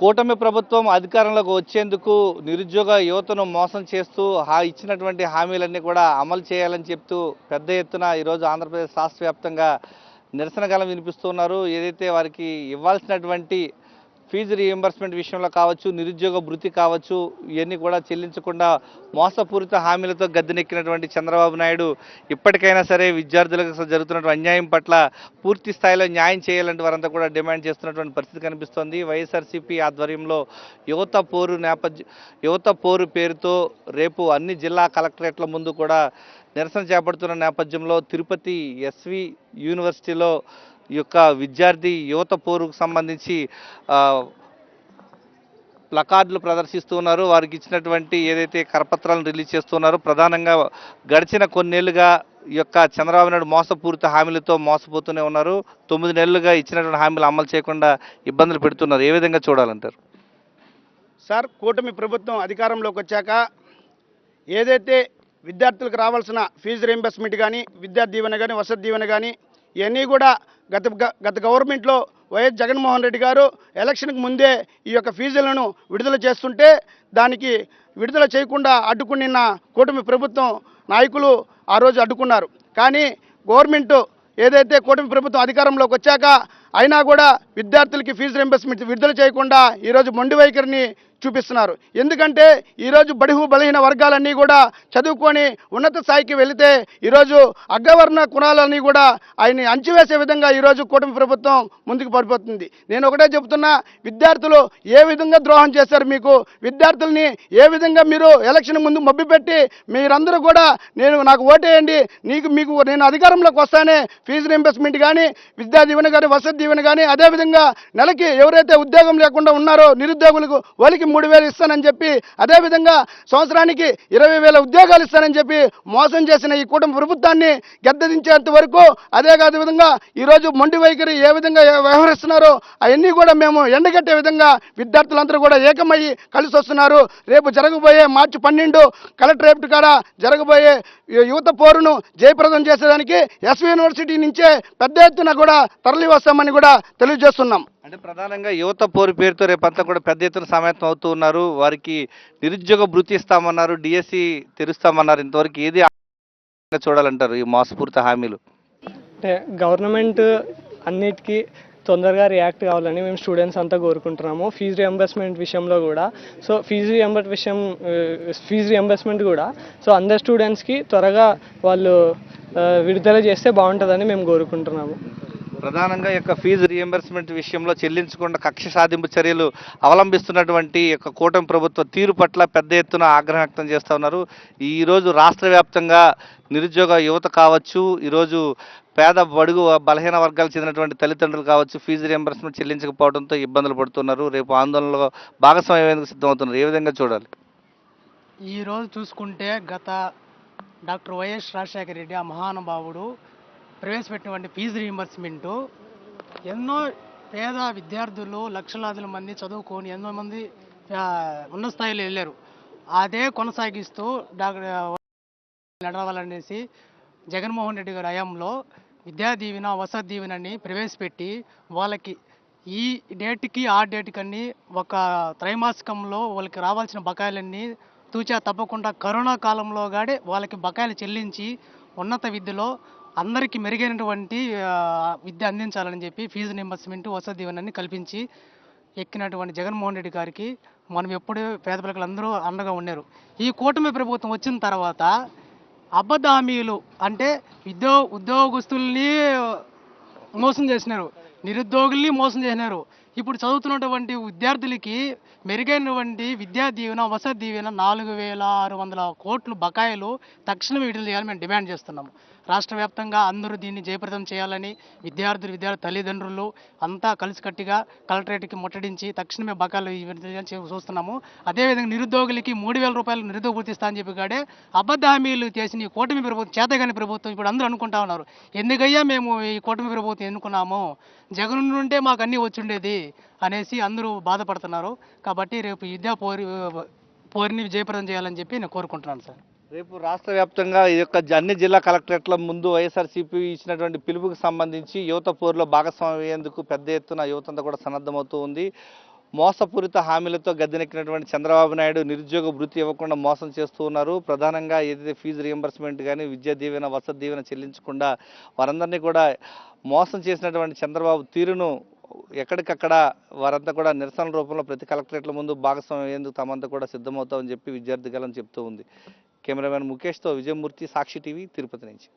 కూటమి ప్రభుత్వం అధికారంలోకి వచ్చేందుకు నిరుద్యోగ యువతను మోసం చేస్తూ ఇచ్చినటువంటి హామీలన్నీ కూడా అమలు చేయాలని చెప్తూ పెద్ద ఎత్తున ఈరోజు ఆంధ్రప్రదేశ్ రాష్ట్ర వ్యాప్తంగా నిరసన గళం వినిపిస్తున్నారు. ఏదైతే వారికి ఇవ్వాల్సినటువంటి ఫీజు రీఎంబర్స్మెంట్ విషయంలో కావచ్చు, నిరుద్యోగ భృతి కావచ్చు, ఇవన్నీ కూడా చెల్లించకుండా మోసపూరిత హామీలతో గద్దెనెక్కినటువంటి చంద్రబాబు నాయుడు ఇప్పటికైనా సరే విద్యార్థులకు జరుగుతున్నటువంటి అన్యాయం పట్ల పూర్తి స్థాయిలో న్యాయం చేయాలంటే వారంతా కూడా డిమాండ్ చేస్తున్నటువంటి పరిస్థితి కనిపిస్తోంది. వైఎస్ఆర్సీపీ ఆధ్వర్యంలో యువత పోరు పేరుతో రేపు అన్ని జిల్లా కలెక్టరేట్ల ముందు కూడా నిరసన చేపడుతున్న నేపథ్యంలో తిరుపతి ఎస్వి యూనివర్సిటీలో ఈ యొక్క విద్యార్థి యువత పోరుకు సంబంధించి ప్లకార్డులు ప్రదర్శిస్తూ ఉన్నారు. వారికి ఇచ్చినటువంటి ఏదైతే కరపత్రాలను రిలీజ్ చేస్తున్నారో ప్రధానంగా గడిచిన కొన్నేళ్లుగా ఈ యొక్క చంద్రబాబు నాయుడు మోసపూరిత హామీలతో మోసపోతూనే ఉన్నారు. 9 నెలలుగా ఇచ్చినటువంటి హామీలు అమలు చేయకుండా ఇబ్బందులు పెడుతున్నారు. ఏ విధంగా చూడాలంటారు? సార్, కూటమి ప్రభుత్వం అధికారంలోకి వచ్చాక ఏదైతే విద్యార్థులకు రావాల్సిన ఫీజు రీయింబర్స్మెంట్ కానీ, విద్యా దీవెన కానీ, వసతి దీవెన కానీ ఇవన్నీ కూడా గత గవర్నమెంట్లో వైఎస్ జగన్మోహన్ రెడ్డి గారు ఎలక్షన్కి ముందే ఈ యొక్క ఫీజులను విడుదల చేస్తుంటే దానికి విడుదల చేయకుండా అడ్డుకున్న కూటమి ప్రభుత్వం నాయకులు ఆ రోజు అడ్డుకున్నారు. కానీ గవర్నమెంట్ ఏదైతే కూటమి ప్రభుత్వం అధికారంలోకి వచ్చాక అయినా కూడా విద్యార్థులకి ఫీజు రీయింబర్స్మెంట్ విడుదల చేయకుండా ఈరోజు మొండి వైఖరిని చూపిస్తున్నారు. ఎందుకంటే ఈరోజు బలహీన వర్గాలన్నీ కూడా చదువుకొని ఉన్నత స్థాయికి వెళితే ఈరోజు అగ్రవర్ణ కులాలన్నీ కూడా ఆయన్ని అంచివేసే విధంగా ఈరోజు కూటమి ప్రభుత్వం ముందుకు పడిపోతుంది. నేను ఒకటే చెబుతున్నా, విద్యార్థులు ఏ విధంగా ద్రోహం చేశారు మీకు? విద్యార్థుల్ని ఏ విధంగా మీరు ఎలక్షన్ ముందు మభ్యపెట్టి మీరందరూ కూడా నాకు ఓటేయండి, మీకు నేను అధికారంలోకి వస్తానే ఫీజు రీయింబర్స్మెంట్ కానీ, విద్యా దీవెన కానీ, వసతి దీవెన కానీ, అదేవిధంగా నెలకి ఎవరైతే ఉద్యోగం లేకుండా ఉన్నారో నిరుద్యోగులకు వాళ్ళకి 3,000 ఇస్తానని చెప్పి, అదేవిధంగా సంవత్సరానికి 20,000 ఉద్యోగాలు ఇస్తానని చెప్పి మోసం చేసిన ఈ కూటమి ప్రభుత్వాన్ని గద్దెదించేంత వరకు, అదేవిధంగా ఈరోజు మొండి వైఖరి ఏ విధంగా వ్యవహరిస్తున్నారో అవన్నీ కూడా మేము ఎండగట్టే విధంగా విద్యార్థులందరూ కూడా ఏకమయ్యి కలిసి వస్తున్నారు. రేపు జరగబోయే మార్చి 12 కలెక్టరేట్ కాడ జరగబోయే యువత పోరును జయప్రదం చేసేదానికి ఎస్వి యూనివర్సిటీ నుంచే పెద్ద ఎత్తున కూడా తరలి వస్తామని కూడా తెలియజేస్తున్నాం. అంటే ప్రధానంగా యువత పోరు పేరుతో రేపంతా కూడా పెద్ద ఎత్తున సమాయత్తం అవుతూ ఉన్నారు. వారికి నిరుద్యోగ భృతి ఇస్తామన్నారు, డిఎస్సి తెరుస్తామన్నారు. ఇంతవరకు ఏది చూడాలంటారు ఈ మోసపూరిత హామీలు? అంటే గవర్నమెంట్ అన్నిటికీ తొందరగా రియాక్ట్ కావాలని మేము స్టూడెంట్స్ అంతా కోరుకుంటున్నాము. ఫీజు రియంబర్స్మెంట్ విషయంలో కూడా ఫీజు రియంబర్స్మెంట్ కూడా అందరు స్టూడెంట్స్కి త్వరగా వాళ్ళు విడుదల చేస్తే బాగుంటుందని మేము కోరుకుంటున్నాము. ప్రధానంగా యొక్క ఫీజు రీఎంబర్స్మెంట్ విషయంలో చెల్లించకుండా కక్ష సాధింపు చర్యలు అవలంబిస్తున్నటువంటి యొక్క కూటమి ప్రభుత్వ తీరు పట్ల పెద్ద ఎత్తున ఆగ్రహం వ్యక్తం చేస్తూ ఉన్నారు. ఈరోజు రాష్ట్ర వ్యాప్తంగా నిరుద్యోగ యువత కావచ్చు, ఈరోజు పేద బడుగు బలహీన వర్గాలకు చెందినటువంటి తల్లిదండ్రులు కావచ్చు, ఫీజు రీఎంబర్స్మెంట్ చెల్లించకపోవడంతో ఇబ్బందులు పడుతున్నారు. రేపు ఆందోళనలో భాగస్వామ్యం సిద్ధమవుతున్నారు. ఏ విధంగా చూడాలి? ఈరోజు చూసుకుంటే డాక్టర్ వైఎస్ రాజశేఖర రెడ్డి ఆ మహానుభావుడు ప్రవేశపెట్టినటువంటి ఫీజు రీయింబర్స్మెంటు ఎన్నో పేద విద్యార్థులు లక్షలాది మంది చదువుకొని ఎంతో మంది ఉన్నత స్థాయిలో వెళ్ళారు. అదే కొనసాగిస్తూ నడవాలనేసి జగన్మోహన్ రెడ్డి గారి హయాంలో విద్యా దీవెన, వసతి దీవెనని ప్రవేశపెట్టి వాళ్ళకి ఈ డేట్కి ఆ డేట్కన్నీ ఒక త్రైమాసికంలో వాళ్ళకి రావాల్సిన బకాయిలన్నీ తూచా తప్పకుండా కరోనా కాలంలో గాడే వాళ్ళకి బకాయిలు చెల్లించి ఉన్నత విద్యలో అందరికీ మెరుగైనటువంటి విద్య అందించాలని చెప్పి ఫీజు రీయింబర్స్మెంట్, వసతి దీవెనని కల్పించి ఎక్కినటువంటి జగన్మోహన్ రెడ్డి గారికి మనం ఎప్పుడూ పేద పిల్లలందరూ అండగా ఉన్నారు. ఈ కూటమి ప్రభుత్వం వచ్చిన తర్వాత అబద్ధ హామీలు అంటే ఉద్యోగస్తుల్ని మోసం చేసినారు, నిరుద్యోగుల్ని మోసం చేసినారు. ఇప్పుడు చదువుతున్నటువంటి విద్యార్థులకి మెరుగైనటువంటి విద్యా దీవెన, వసతి దీవెన 4,600 కోట్లు బకాయిలు తక్షణమే విడుదల చేయాలని మేము డిమాండ్ చేస్తున్నాము. రాష్ట్ర వ్యాప్తంగా అందరూ దీన్ని జయప్రదం చేయాలని విద్యార్థి తల్లిదండ్రులు అంతా కలిసికట్టిగా కలెక్టరేట్కి ముట్టడించి తక్షణమే బకాయిలు విడుదల చూస్తున్నాము. అదేవిధంగా నిరుద్యోగులకి 3,000 రూపాయలు నిరుద్యోగ భృతి ఇస్తా అని చెప్పి కాడే అబద్ధ హామీలు చేసిన ఈ కూటమి ప్రభుత్వం, చేతగాని ప్రభుత్వం ఇప్పుడు అందరూ అనుకుంటా ఉన్నారు, ఎందుకయ్యా మేము ఈ కూటమి ప్రభుత్వం ఎన్నుకున్నాము, జగన్ నుండే మాకు అన్నీ వచ్చిండేది అనేసి అందరూ బాధపడుతున్నారు. కాబట్టి రేపు విద్యా పోరిని జయప్రదం చేయాలని చెప్పి నేను కోరుకుంటున్నాను సార్. రేపు రాష్ట్ర వ్యాప్తంగా ఈ యొక్క అన్ని జిల్లా కలెక్టరేట్ల ముందు వైఎస్ఆర్సీపీ ఇచ్చినటువంటి పిలుపుకు సంబంధించి యువత పోరులో భాగస్వామ్యం అయ్యేందుకు పెద్ద ఎత్తున యువత అంతా కూడా సన్నద్ధమవుతూ ఉంది. మోసపూరిత హామీలతో గద్దెనెక్కినటువంటి చంద్రబాబు నాయుడు నిరుద్యోగ భృతి ఇవ్వకుండా మోసం చేస్తూ ఉన్నారు. ప్రధానంగా ఏదైతే ఫీజు రియంబర్స్మెంట్ కానీ విద్యా దీవెన వసతి దీవెన చెల్లించకుండా వారందరినీ కూడా మోసం చేసినటువంటి చంద్రబాబు తీరును ఎక్కడికక్కడ వారంతా కూడా నిరసన రూపంలో ప్రతి కలెక్టరేట్ల ముందు భాగస్వామ్యం అయ్యేందుకు తమంతా కూడా సిద్ధమవుతామని చెప్పి విద్యార్థి గలం చెప్తూ ఉంది. కెమెరామెన్ ముఖేష్తో విజయమూర్తి, సాక్షి టీవీ, తిరుపతి నుంచి.